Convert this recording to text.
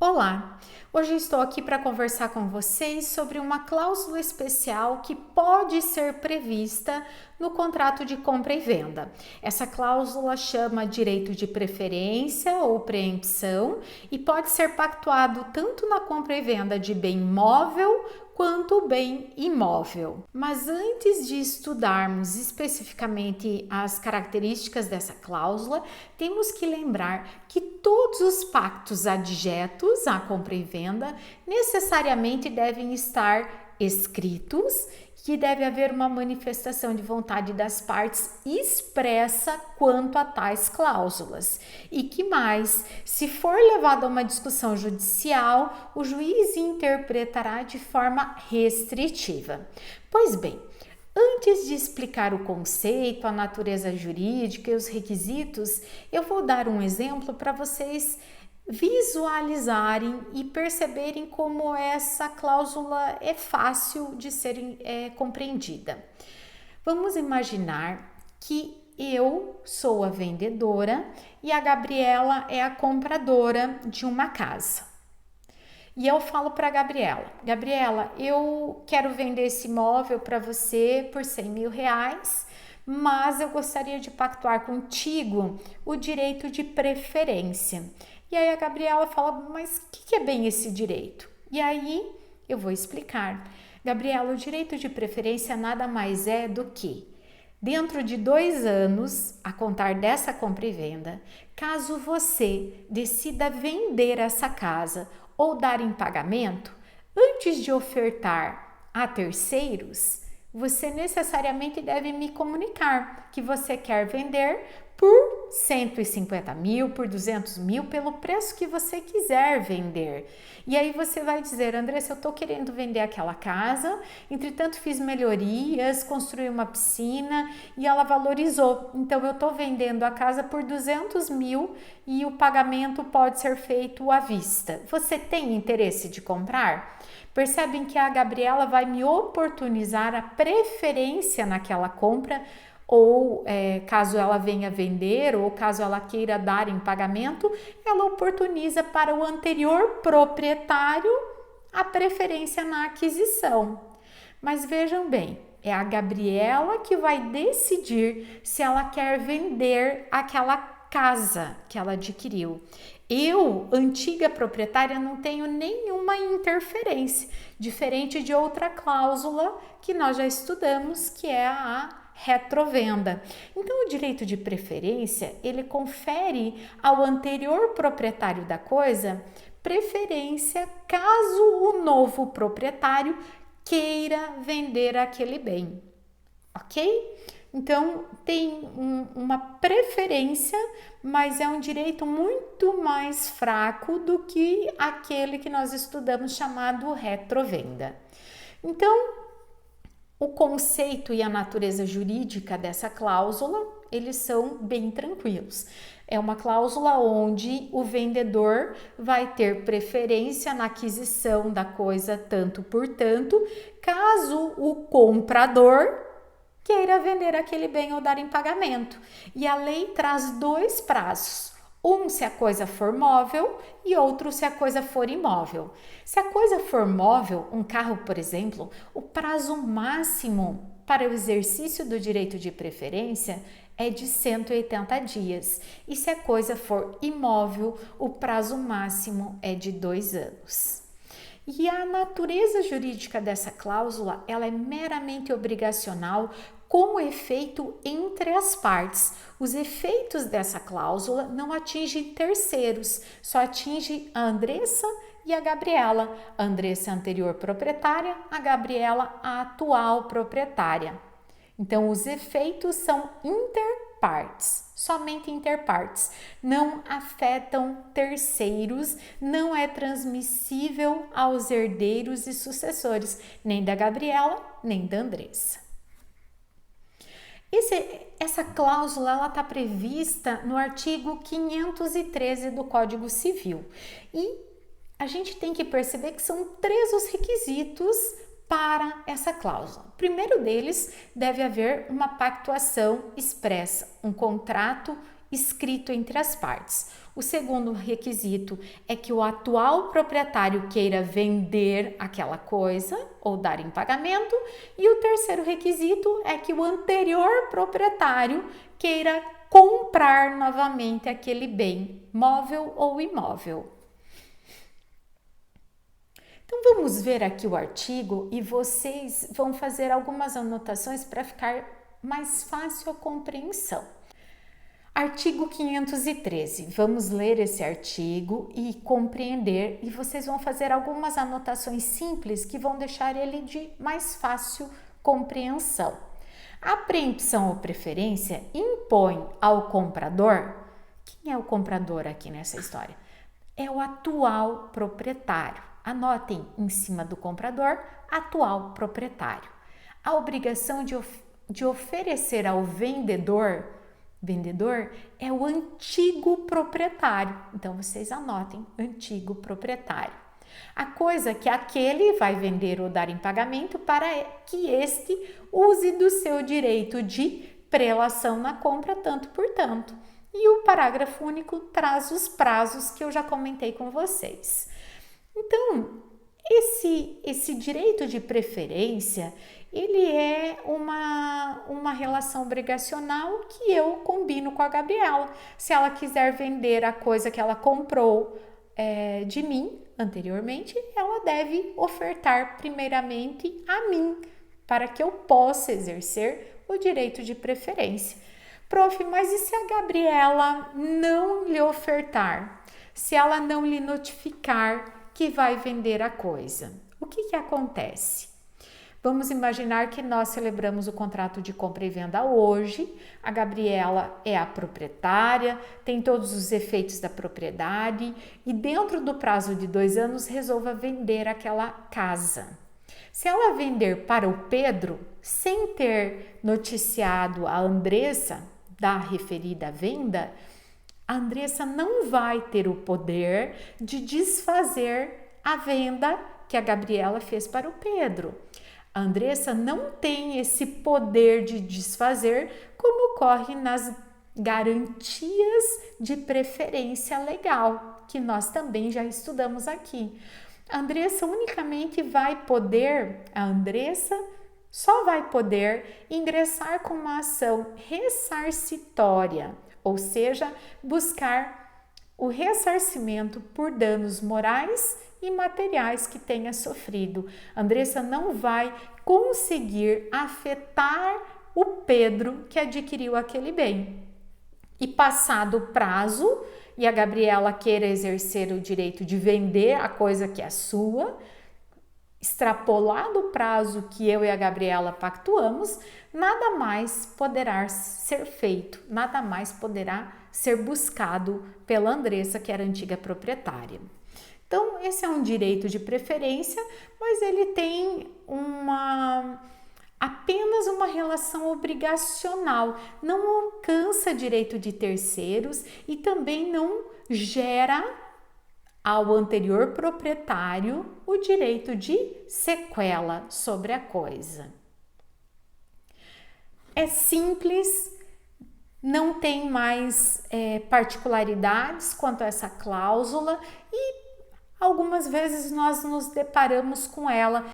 Olá! Hoje estou aqui para conversar com vocês sobre uma cláusula especial que pode ser prevista no contrato de compra e venda. Essa cláusula chama direito de preferência ou preempção e pode ser pactuado tanto na compra e venda de bem móvel quanto bem imóvel. Mas antes de estudarmos especificamente as características dessa cláusula, temos que lembrar que todos os pactos adjetos à compra e venda necessariamente devem estar escritos, que deve haver uma manifestação de vontade das partes expressa quanto a tais cláusulas. E que mais, se for levado a uma discussão judicial, o juiz interpretará de forma restritiva. Pois bem, antes de explicar o conceito, a natureza jurídica e os requisitos, eu vou dar um exemplo para vocês visualizarem e perceberem como essa cláusula é fácil de ser compreendida. Vamos imaginar que eu sou a vendedora e a Gabriela é a compradora de uma casa. E eu falo para a Gabriela, eu quero vender esse imóvel para você por R$100.000, mas eu gostaria de pactuar contigo o direito de preferência. E aí a Gabriela fala, mas o que é bem esse direito? E aí eu vou explicar. Gabriela, o direito de preferência nada mais é do que, dentro de 2 anos, a contar dessa compra e venda, caso você decida vender essa casa ou dar em pagamento, antes de ofertar a terceiros, você necessariamente deve me comunicar que você quer vender por 150 mil, por 200 mil, pelo preço que você quiser vender. E aí você vai dizer, Andressa, eu estou querendo vender aquela casa, entretanto fiz melhorias, construí uma piscina e ela valorizou. Então eu estou vendendo a casa por 200 mil e o pagamento pode ser feito à vista. Você tem interesse de comprar? Percebem que a Gabriela vai me oportunizar a preferência naquela compra, ou caso ela venha vender ou caso ela queira dar em pagamento, ela oportuniza para o anterior proprietário a preferência na aquisição. Mas vejam bem, é a Gabriela que vai decidir se ela quer vender aquela casa que ela adquiriu. Eu, antiga proprietária, não tenho nenhuma interferência, diferente de outra cláusula que nós já estudamos, que é a retrovenda. Então, o direito de preferência, ele confere ao anterior proprietário da coisa preferência caso o novo proprietário queira vender aquele bem, ok? Então, tem uma preferência, mas é um direito muito mais fraco do que aquele que nós estudamos chamado retrovenda. Então, o conceito e a natureza jurídica dessa cláusula, eles são bem tranquilos. É uma cláusula onde o vendedor vai ter preferência na aquisição da coisa tanto por tanto, caso o comprador queira vender aquele bem ou dar em pagamento. E a lei traz 2 prazos. Um se a coisa for móvel e outro se a coisa for imóvel. Se a coisa for móvel, um carro, por exemplo, o prazo máximo para o exercício do direito de preferência é de 180 dias. E se a coisa for imóvel, o prazo máximo é de 2 anos. E a natureza jurídica dessa cláusula, ela é meramente obrigacional com efeito entre as partes. Os efeitos dessa cláusula não atingem terceiros, só atinge a Andressa e a Gabriela. A Andressa é a anterior proprietária, a Gabriela a atual proprietária. Então, os efeitos são interpartes, somente interpartes, não afetam terceiros, não é transmissível aos herdeiros e sucessores, nem da Gabriela, nem da Andressa. Essa cláusula está prevista no artigo 513 do Código Civil e a gente tem que perceber que são 3 os requisitos para essa cláusula. O primeiro deles, deve haver uma pactuação expressa, um contrato escrito entre as partes. O segundo requisito é que o atual proprietário queira vender aquela coisa ou dar em pagamento. E o terceiro requisito é que o anterior proprietário queira comprar novamente aquele bem, móvel ou imóvel. Então vamos ver aqui o artigo e vocês vão fazer algumas anotações para ficar mais fácil a compreensão. Artigo 513. Vamos ler esse artigo e compreender, e vocês vão fazer algumas anotações simples que vão deixar ele de mais fácil compreensão. A preempção ou preferência impõe ao comprador. Quem é o comprador aqui nessa história? É o atual proprietário. Anotem em cima do comprador, atual proprietário. A obrigação de oferecer ao vendedor é o antigo proprietário. Então, vocês anotem, antigo proprietário. A coisa que aquele vai vender ou dar em pagamento para que este use do seu direito de prelação na compra, tanto por tanto. E o parágrafo único traz os prazos que eu já comentei com vocês. Então, esse direito de preferência, ele é uma relação obrigacional que eu combino com a Gabriela. Se ela quiser vender a coisa que ela comprou de mim anteriormente, ela deve ofertar primeiramente a mim, para que eu possa exercer o direito de preferência. Prof, mas e se a Gabriela não lhe ofertar? Se ela não lhe notificar que vai vender a coisa? O que acontece? Vamos imaginar que nós celebramos o contrato de compra e venda hoje. A Gabriela é a proprietária, tem todos os efeitos da propriedade e dentro do prazo de 2 anos resolva vender aquela casa. Se ela vender para o Pedro, sem ter noticiado a Andressa da referida venda, a Andressa não vai ter o poder de desfazer a venda que a Gabriela fez para o Pedro. A Andressa não tem esse poder de desfazer, como ocorre nas garantias de preferência legal, que nós também já estudamos aqui. A Andressa só vai poder ingressar com uma ação ressarcitória, ou seja, buscar o ressarcimento por danos morais e materiais que tenha sofrido. Andressa não vai conseguir afetar o Pedro que adquiriu aquele bem. E passado o prazo e a Gabriela queira exercer o direito de vender a coisa que é sua, extrapolado o prazo que eu e a Gabriela pactuamos, nada mais poderá ser feito, nada mais poderá ser buscado pela Andressa, que era a antiga proprietária. Então, esse é um direito de preferência, mas ele tem apenas uma relação obrigacional, não alcança direito de terceiros e também não gera ao anterior proprietário o direito de sequela sobre a coisa. É simples, não tem mais particularidades quanto a essa cláusula e algumas vezes nós nos deparamos com ela